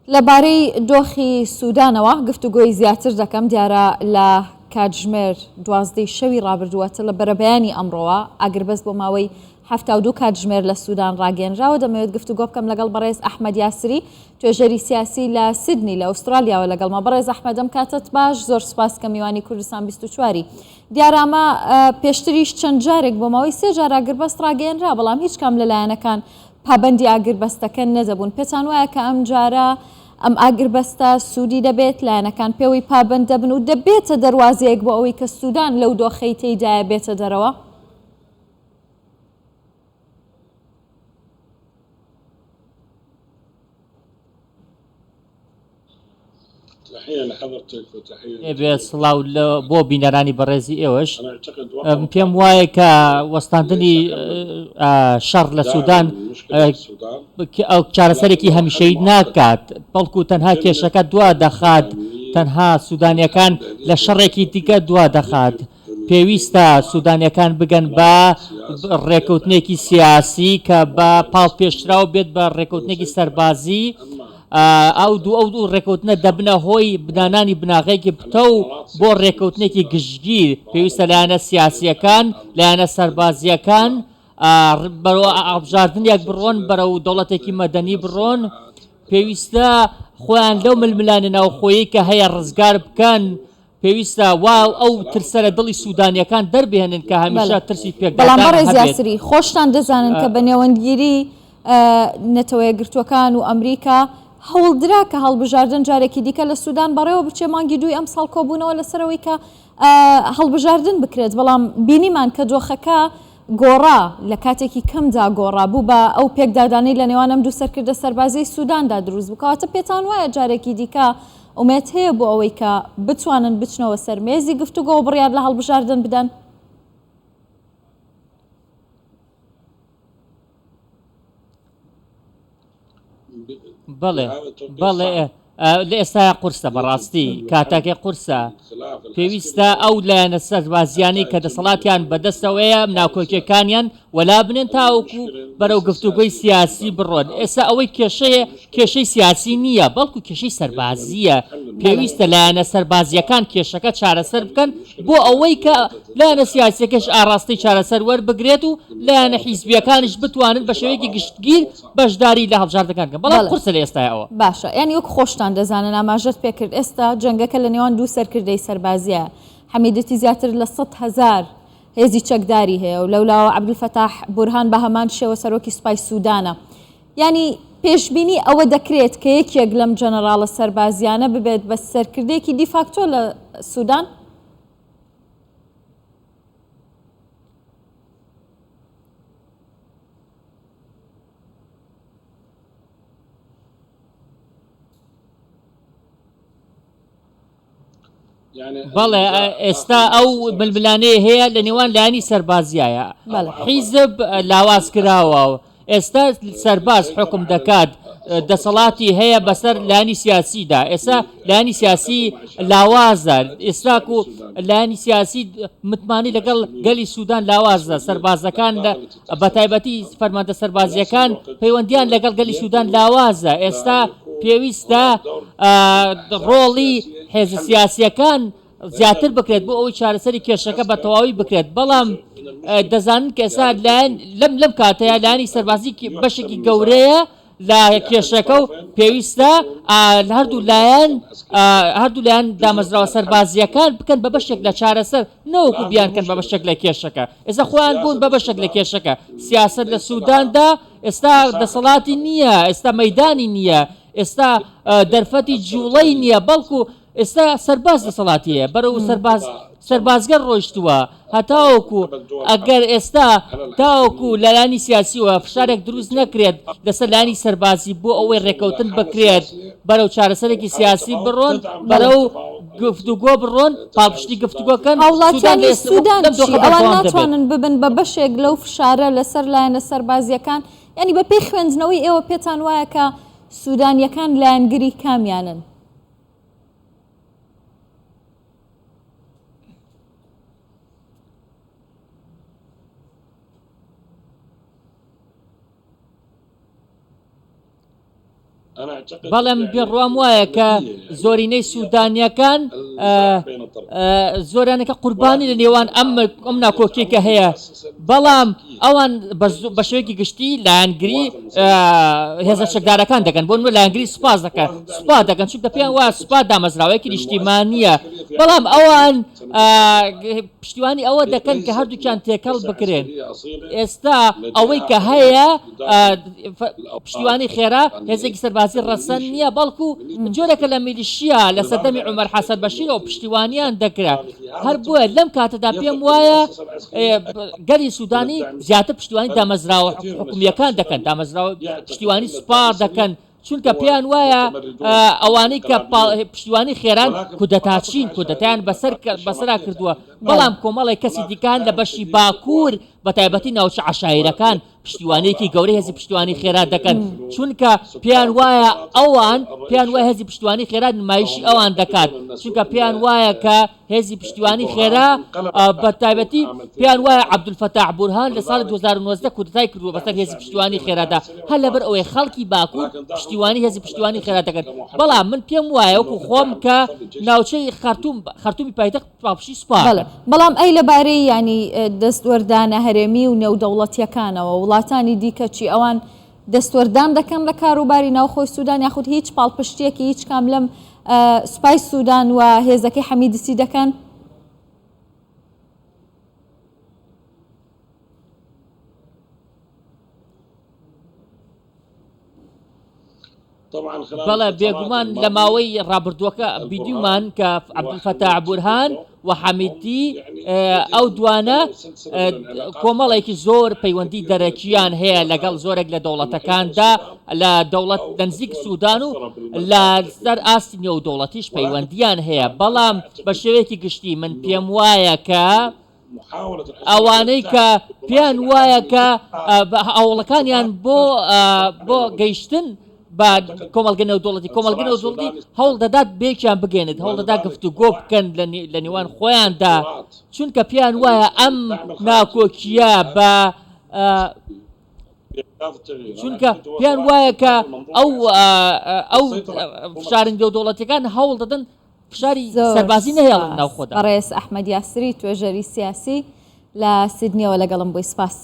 لەبارەی دۆخی سوودانەوە گفتوگۆی زیاتر دەکەم دیارە لە کاتژمێر 12 شەوی ڕابردووەتە لە بەرەبەیانی ئەمڕۆوە ئاگربەست بۆ ماوەی 72 کاتژمێر لە سوودان ڕاگەنراوە. دەمەوێت گفتوگۆ بکەم لەگەڵ بەڕێز ئەحمەد یاسری توێژەری سیاسی لە سیدنی لە ئوسترالیاوە لەگەڵمە. بەڕێز ئەحمەدەم کاتت باش، زۆر سپاس کە میوانی کوردستان 24 دیارامە پێشتریش چەند جارێک بۆ ماوەی 3 جار ئاگربەست ڕاگەنرا، بەڵام هیچ کام لەلایەنەکان پابەندی ئاگربەستەکە نەدەبوون. پێتان وایە کە ئەم جارە ئەم ئاگربەستە سوودی دەبێت، لایەنەکان پێوەی پابەند دەبن و دەبێتە دەواازەیەک بۆ ئەوەی کە سوودان لەو دۆخەی تێیدایە بێتە دەرەوە؟ سڵاو بۆ بینەرانی بەڕێزی ئێوەش پێم وایە کە وەستاندنی شەڕ لە سوودان ئەو چارەسەرێکی هەمیشەیی ناکات، بەڵکو تەنها کێشەکە دوا دەخات، تەنها سوودانیەکان لە شەڕێکی دیکە دوا دەخات. پێویستە سوودانیەکان بگەن بە ڕێکەوتنێکی سیاسی کە بە پاڵ پێشراو بێت بە ڕێکەوتنێکی سەربازی. ئەو دوو ڕێکەوتنە دەبنە هۆی بنانانی بناغێکی بتە و بۆ ڕێکەوتنێکی گشتگیر پێویستە لایەنە سیاسیەکان لایەنە سەربازیەکان بەرەو ئابژاردنیەک بڕۆن، بەرەو دەوڵەتێکی مەدەنی بڕۆن، پێویستە خۆیان لەو ململانە ناوخۆیی کە هەیە ڕزگار بکەن. پێویستە واو ئەو ترسە لە دڵی سوودانیەکان دەربێنن کە هەمیشە ترسی پێک. بەڵام بەڕێز یاسری خۆشتان دەزانن کە بە نێوەندگیری نەتەوە یەکگرتووەکان و ئەمریکا هەوڵدرا کە هەڵبژاردن جارێکی دیکە لە سوودان بەڕێوە بچێ مانگی دوی ئەم ساڵ کۆبوونەوە لەسەرەوەی کە هەڵبژاردن بکرێت، بەڵام بینیمان کە دۆخەکە گۆڕا لە کاتێکی کەمدا گۆڕا بوو بە ئەو پێکدادانەی لە نێوان ئەم دوو سەرکردە سەربازی سووداندا دروست بکەواتە پێتان وایە جارێکی دیکە ئومێد هەیە بۆ ئەوەی کە بتوانن بچنەوە سەرمێزی گفتوگۆ و بڕیار لە هەڵبژاردن بدەن؟ بەڵێ لە ئێستاە قورسە، بەڕاستی کاتاکێ قورسە. پێویستە ئەو لایەنە سەربازیانی کە دەسەڵاتیان بەدەستەوەیە ناوکۆکیەکانیان وەلا بنێن تاوەکو بەرەو گفتوگۆی سیاسی بڕۆن. ئێستا ئەوەی کێشەی سیاسی نییە، بەڵکو کێشەی سەربازیە. پێویستە لایەنە سەربازیەکان کێشەکە چارەسەر بکەن بۆ ئەوەی کە لایەنە سیاسیەکەش ئاڕاستی چارەسەر وەربگرێت و لایەنە حیزبیەکانش بتوانن بە شێوەیەکی گشتگیر بەشداری لە هەڵبژاردنەکان بکەن. بەڵام قورسە لە ئێستاەوە. باشە، یعنی وەک خۆشتان دەزانن ئاماژەت پێکرد ئێستا جەنگەکە لە نێوان دوو سەرکردەی سەربازیە. حەمیدەتی زیاتر لە 100,000 هێزی چەکداری هەیە و لەولاوە عەبدولفەتاح بورهان بە هەمان شێوە سەرۆکی سوپای سوودانە. ینی پێشبینی ئەوە دەکرێت کە یەکێک لەم جەنەراڵە سەربازیانە ببێت بە سەرکردەیەکی دیفاکتۆ لە سوودان؟ بەڵێ ئێستا ئەو ململانەیە هەیە لە نێوان لایانی سەربازیایە، حیزب لاواز کراوە و ئێستا سەرباز حکم دەکات، دەسەڵاتی هەیە بەسەر لایانی سیاسیدا. ئێستا لایانی سیاسی لاوازە، ئێستاک و لایانی سیاسی متمانی لەگەڵ گەلی سوودان لاوازە. سەربازەکان بە تایبەتی فەرماندە سەربازیەکان پەیوەندیان لەگەڵ گەلی سوودان لاوازە. ئێستا پێویستە ڕۆڵی حێزە سیاسیەکان زیاتر بکرێت بۆ ئەوەی چارەسەری کێشەکە بە تەواوی بکرێت. بەڵام دەزانن کە ئێستا لەم کاتەیە لایانی سەربازی بەشێکی گەورەیە لە کێشەکە و پێویستە هەردوو لایەن دامەزراوە سەربازیەکان بکەن بە بەشێک لە چارەسەر، نەوەکو بیانکەن بە بەشێک لە کێشەکە. ئێستا خۆیان بوون بە بەشێک لە کێشەکە. سیاسەت لە سووداندا ئێستا دەسەڵاتی نییە، ئێستا مەیدانی نییە، ئێستا دەرفەتی جوڵەی نییە، بەڵکو ئێستا سەرباز دەسەڵاتیە، بەرەو سەربازگەر ڕۆیشتووە. هەتاوەکو ئەگەر ئێستا تاوەکو لەلانی سیاسیوە فشارێک دروست نەکرێت لەسەر لانی سەربازی بۆ ئەوەی ڕێکەوتن بکرێت، بەرەو چارەسەرێکی سیاسی بڕۆن، بەرەو گفتوگۆ بڕۆن، پاڵپشتی گفتوگۆکەن. هاوڵاتیانی سوودان ئەوان ناتوانن ببن بە بەشێک لەو فشارە لەسەر لایەنە سەربازیەکان؟ ینی بە پێی خوێندنەوەی ئێوە پێتان وایە کە سوودانیەکان لایەنگری کامیانن؟ بەڵام بێڕوام وایە کە زۆرینەی سوودانیەکان زۆرانەکە قوربانی لە نێوان ئەم ناکۆکیێکە هەیە بەڵام ئەوان بە شێوەیەکی گشتی لایەنگری هێزە چەکدارەکان دەکەن بۆ لایەنگری سوپاس دەکەن سوپا دەکەن چونکە پێیان وایە سوپا دامەزراوەیەکی نیشتیمانیە بەڵام ئەوان پشتیوانی ئەوە دەکەن کە هەردووکیان تێکەڵ بکرێن ئێستا ئەوەی کە هەیە پشتیوانی خێرا هێزێکی سەربازی ڕەسەن نییە بەڵکو جۆرێکە لە میلیشیا لە سەردەمی عومەر حەسەن بەشیرەوە پشتیوانیان دەکرا هەر بووە لەم کاتەدا پێم وایە گەلی سوودانی زیاتر پشتیوانی دامەزراوە حکومیەکان دەکەن دامەزراوە پشتیوانی سوپا دەکەن چونکە پێیان وایە ئەوانەی کە پشتیوانی خێران کودەتاچین کودەتیان بەسەرا کردووە بەڵام کۆمەڵی کەسی دیکان لە بەشی باکوور بە تایبەتی ناوچە عەشایرەکان پشتیوانێکی گەورەی هێزی پشتیوانی خێرا دەکەن چونکە پێیان وایە پێیان وایە هێزی پشتیوانی خێرا نمایشی ئەوان دەکات چونکە پێیان وایە کە هێزی پشتیوانی خێرا بە تایبەتی پێیان وایە عەبدولفەتاح بورهان لە ساڵی 2019 کودەتای کردووە بەسەر هێزی پشتیوانی خێرادا هەر لەبەر ئەوەی خەڵکی باکوور پشتیوانی هێزی پشتیوانی خێرا دەکەن بەڵام من پێم وایە وەکو خۆم کە ناوچەی خەرتومی پایتەخت پاپشی سوپا بەڵام ئەی لەبارەی ینی دەستوەردانە هەرێمی و نێودەوڵەتیەکانەوە وڵاتانی دیکە چی ئەوان دەستوەردان دەکەن لە کاروباری ناوخۆی سوودان یاخود هیچ پاڵپشتێکی هیچ کام لەم سوپای سوودان و هێزەکەی حەمیدسی دەکەن بەڵێ بێگومان لە ماوەی ڕابردووەکە بیدیومان کە عەبدولفەتاح بورهان و حەمیدی ئەو دوانە کۆمەڵێکی زۆر پەیوەندی دەرەکیان هەیە لەگەڵ زۆرێک لە دەوڵەتەکاندا لە دەوڵەت نزیک سوودان و لە سەر ئاستی نێودەوڵەتیش پەیوەندیان هەیە بەڵام بە شێوەیەکی گشتی من پێم وایە کە ئەوانەی کە پێیان وایە کە هەوڵەکانیان بۆ گەیشتن بە کۆمەڵگە نێودەوڵەتی هەوڵ دەدات بێکیان بگەێنێت هەوڵ دەدا گفتوگۆ بکەن لە نێوان خۆیاندا چونکە پێیان وایە ئەم ناکۆکیە بە چونکە پێیان وایە کە ئەو فشارن نێودەوڵەتیەکان هەوڵ دەدەن فشاری سەربازی نەهێڵن ناو خۆدا ڕێز ئەحمەد یاسری توێژەری سیاسی لە سیدنیەوە لەگەڵم بووی سپاس